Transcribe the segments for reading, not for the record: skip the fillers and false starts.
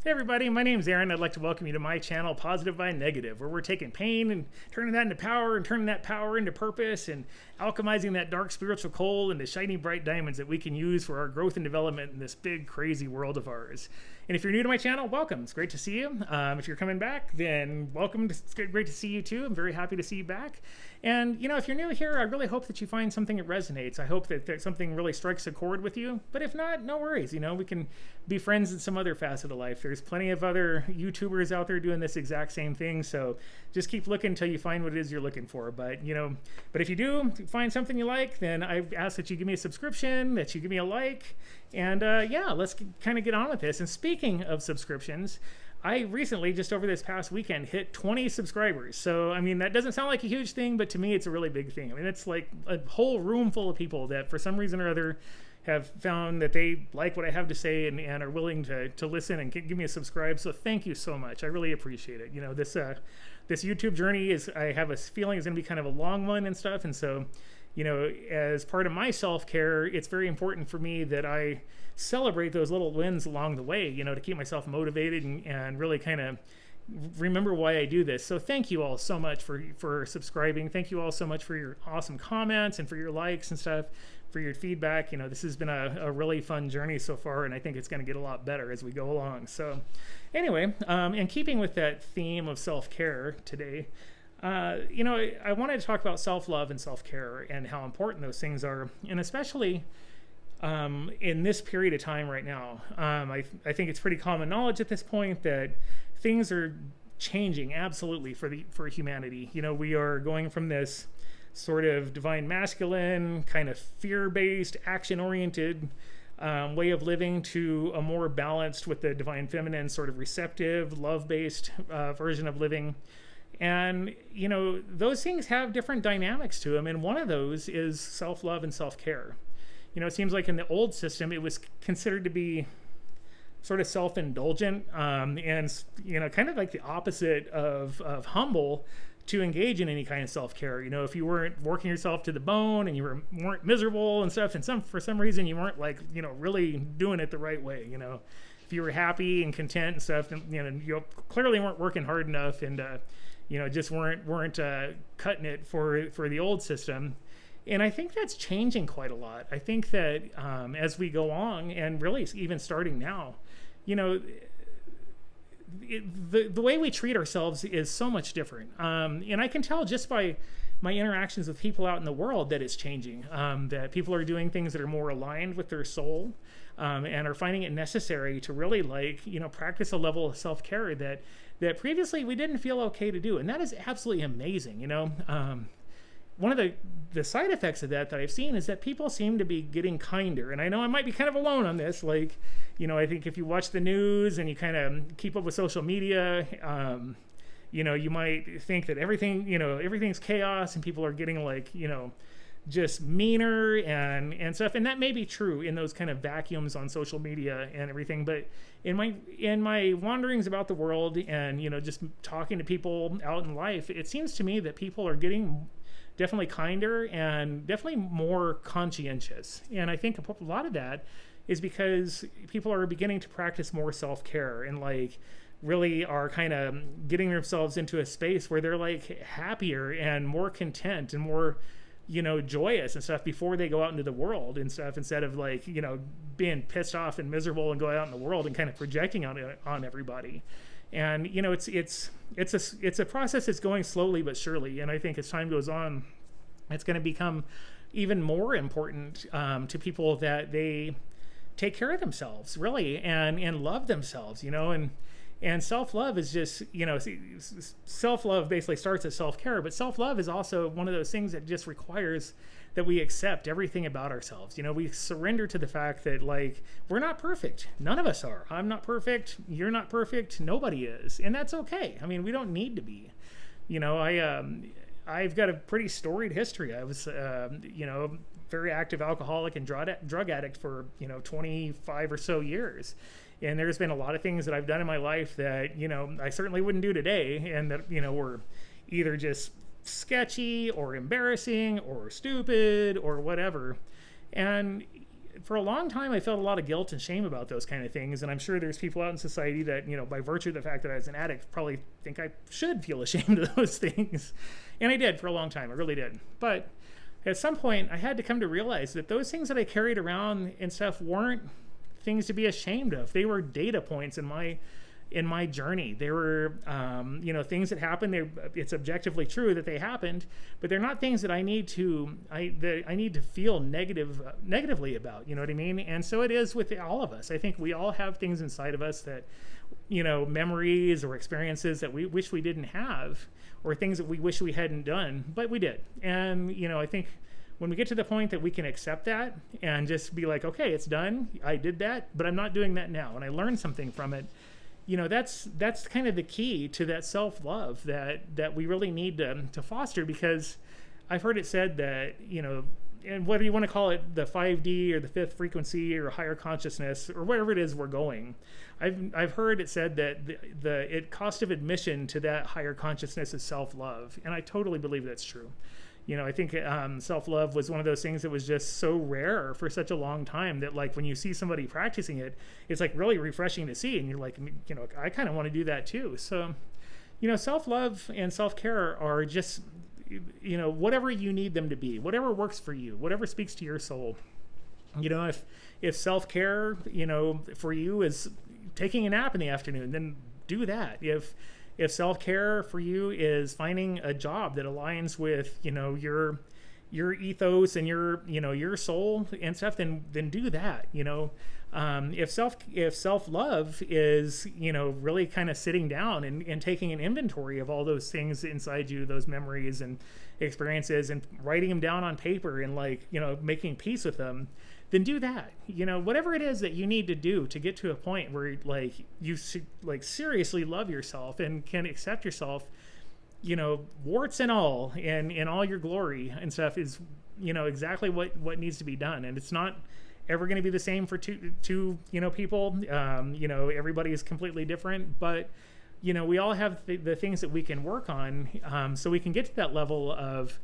Hey everybody, my name's Aaron. I'd like to welcome you to my channel, Positive by Negative, where we're taking pain and turning that into power and turning that power into purpose and alchemizing that dark spiritual coal into shiny bright diamonds that we can use for our growth and development in this big crazy world of ours. And if you're new to my channel, welcome. It's great to see you. If you're coming back, then welcome. It's great to see you too. I'm very happy to see you back. And if you're new here, I really hope that you find something that resonates. I hope that something really strikes a chord with you. But if not, no worries. We can be friends in some other facet of life. There's plenty of other YouTubers out there doing this exact same thing. So just keep looking until you find what it is you're looking for. But if you do find something you like, then I ask that you give me a subscription, that you give me a like, and yeah, let's kind of get on with this. And speaking of subscriptions, I recently, just over this past weekend, hit 20 subscribers. So, that doesn't sound like a huge thing, but to me, it's a really big thing. It's like a whole room full of people that for some reason or other have found that they like what I have to say and are willing to listen and give me a subscribe. So thank you so much. I really appreciate it. This YouTube journey I have a feeling is going to be kind of a long one and stuff. And so, as part of my self-care, it's very important for me that I celebrate those little wins along the way, to keep myself motivated and really kind of remember why I do this. So thank you all so much for subscribing. Thank you all so much for your awesome comments and for your likes and stuff, for your feedback. This has been a really fun journey so far, and I think it's going to get a lot better as we go along. So anyway, in keeping with that theme of self-care today, I wanted to talk about self-love and self-care and how important those things are, and especially in this period of time right now. I think it's pretty common knowledge at this point that things are changing absolutely for humanity. We are going from this sort of divine masculine, kind of fear-based, action-oriented way of living to a more balanced with the divine feminine, sort of receptive, love-based version of living. And, those things have different dynamics to them. And one of those is self-love and self-care. It seems like in the old system, it was considered to be sort of self-indulgent and, kind of like the opposite of humble to engage in any kind of self-care. If you weren't working yourself to the bone and you weren't miserable and stuff, and for some reason you weren't really doing it the right way, if you were happy and content and stuff, then, you clearly weren't working hard enough and, just weren't cutting it for the old system. And I think that's changing quite a lot. I think that as we go on, and really even starting now, the way we treat ourselves is so much different. And I can tell just by my interactions with people out in the world that it's changing, that people are doing things that are more aligned with their soul, and are finding it necessary to really practice a level of self-care that previously we didn't feel okay to do. And that is absolutely amazing. One of the side effects of that I've seen is that people seem to be getting kinder. And I know I might be kind of alone on this. I think if you watch the news and you kind of keep up with social media, you might think that everything's chaos and people are getting just meaner and stuff. And that may be true in those kind of vacuums on social media and everything. But in my wanderings about the world and, just talking to people out in life, it seems to me that people are getting definitely kinder and definitely more conscientious. And I think a lot of that is because people are beginning to practice more self-care and really are kind of getting themselves into a space where they're happier and more content and more joyous and stuff before they go out into the world and stuff, instead of being pissed off and miserable and going out in the world and kind of projecting on everybody. And it's a process that's going slowly but surely. And I think as time goes on, it's going to become even more important to people that they take care of themselves, really, and love themselves. And self-love is just, self-love basically starts at self-care, but self-love is also one of those things that just requires that we accept everything about ourselves. We surrender to the fact that we're not perfect. None of us are. I'm not perfect. You're not perfect. Nobody is. And that's okay. We don't need to be. I've got a pretty storied history. I was, very active alcoholic and drug addict for, 25 or so years. And there's been a lot of things that I've done in my life that, I certainly wouldn't do today, and that, were either just sketchy or embarrassing or stupid or whatever. And for a long time, I felt a lot of guilt and shame about those kind of things. And I'm sure there's people out in society that, by virtue of the fact that I was an addict, probably think I should feel ashamed of those things. And I did for a long time. I really did. But at some point, I had to come to realize that those things that I carried around and stuff weren't things to be ashamed of. They were data points in my journey. They were, things that happened. It's objectively true that they happened, but they're not things that I need to feel negatively about. You know what I mean? And so it is with all of us. I think we all have things inside of us that, memories or experiences that we wish we didn't have, or things that we wish we hadn't done, but we did. And I think when we get to the point that we can accept that and just be like, okay, it's done. I did that, but I'm not doing that now, and I learned something from it. That's kind of the key to that self-love that we really need to foster, because I've heard it said that, and whether you want to call it the 5D or the fifth frequency or higher consciousness or wherever it is we're going, I've heard it said that the cost of admission to that higher consciousness is self-love, and I totally believe that's true. I think self-love was one of those things that was just so rare for such a long time that, like, when you see somebody practicing it, it's like really refreshing to see. And you're like, I kind of want to do that too. So, self-love and self-care are just, whatever you need them to be, whatever works for you, whatever speaks to your soul. If self-care, for you is taking a nap in the afternoon, then do that. If self-care for you is finding a job that aligns with, your ethos and your soul and stuff, then do that. If self-love is, really kind of sitting down and taking an inventory of all those things inside you, those memories and experiences, and writing them down on paper and making peace with them, then do that. Whatever it is that you need to do to get to a point where you seriously love yourself and can accept yourself, warts and all, and in all your glory and stuff, is exactly what needs to be done. And it's not ever going to be the same for two people. Everybody is completely different, but we all have the things that we can work on, so we can get to that level of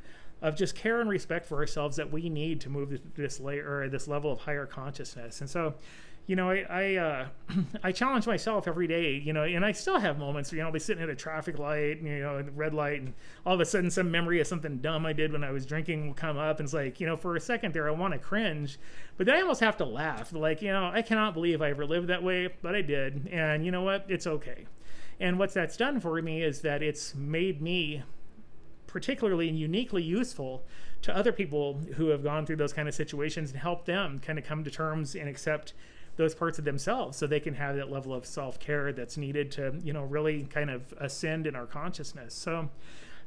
just care and respect for ourselves that we need to move this layer, or this level of higher consciousness. And so, I challenge myself every day, and I still have moments where, I'll be sitting at a traffic light, red light, and all of a sudden some memory of something dumb I did when I was drinking will come up, and it's like, for a second there I want to cringe, but then I almost have to laugh. Like, I cannot believe I ever lived that way, but I did. And you know what? It's okay. And what that's done for me is that it's made me particularly and uniquely useful to other people who have gone through those kind of situations, and help them kind of come to terms and accept those parts of themselves, so they can have that level of self-care that's needed to, really kind of ascend in our consciousness. So,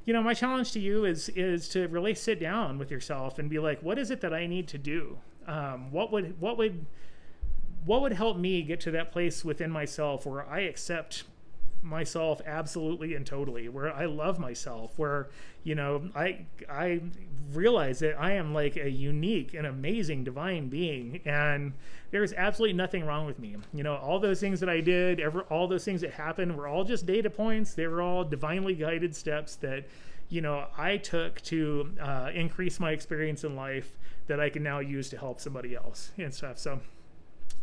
my challenge to you is to really sit down with yourself and be like, what is it that I need to do? What would help me get to that place within myself where I accept myself absolutely and totally, where I love myself, where I realize that I am like a unique and amazing divine being, and there's absolutely nothing wrong with me. All those things that I did, all those things that happened were all just data points. They were all divinely guided steps that I took to increase my experience in life, that I can now use to help somebody else and stuff. So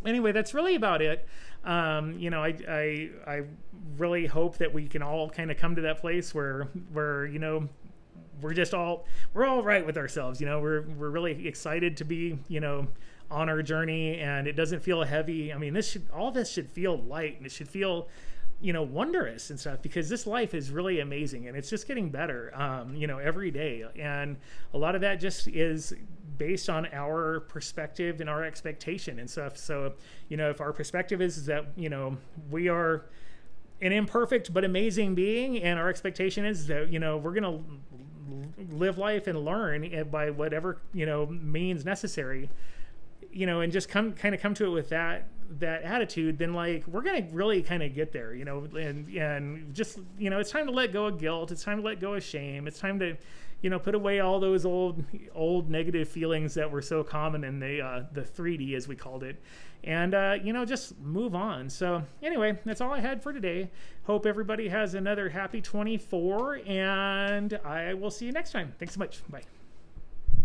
anyway, that's really about it. I really hope that we can all kind of come to that place where we're all right with ourselves. We're really excited to be, on our journey, and it doesn't feel heavy. I mean, all this should feel light, and it should feel, wondrous and stuff, because this life is really amazing, and it's just getting better, every day. And a lot of that just is based on our perspective and our expectation and stuff. So, if our perspective is that, we are an imperfect but amazing being, and our expectation is that, we're going to live life and learn by whatever, means necessary, and just come to it with that attitude, then we're going to really kind of get there, and just, it's time to let go of guilt. It's time to let go of shame. It's time to, put away all those old negative feelings that were so common in the 3D, as we called it, and, just move on. So anyway, that's all I had for today. Hope everybody has another happy 24, and I will see you next time. Thanks so much. Bye.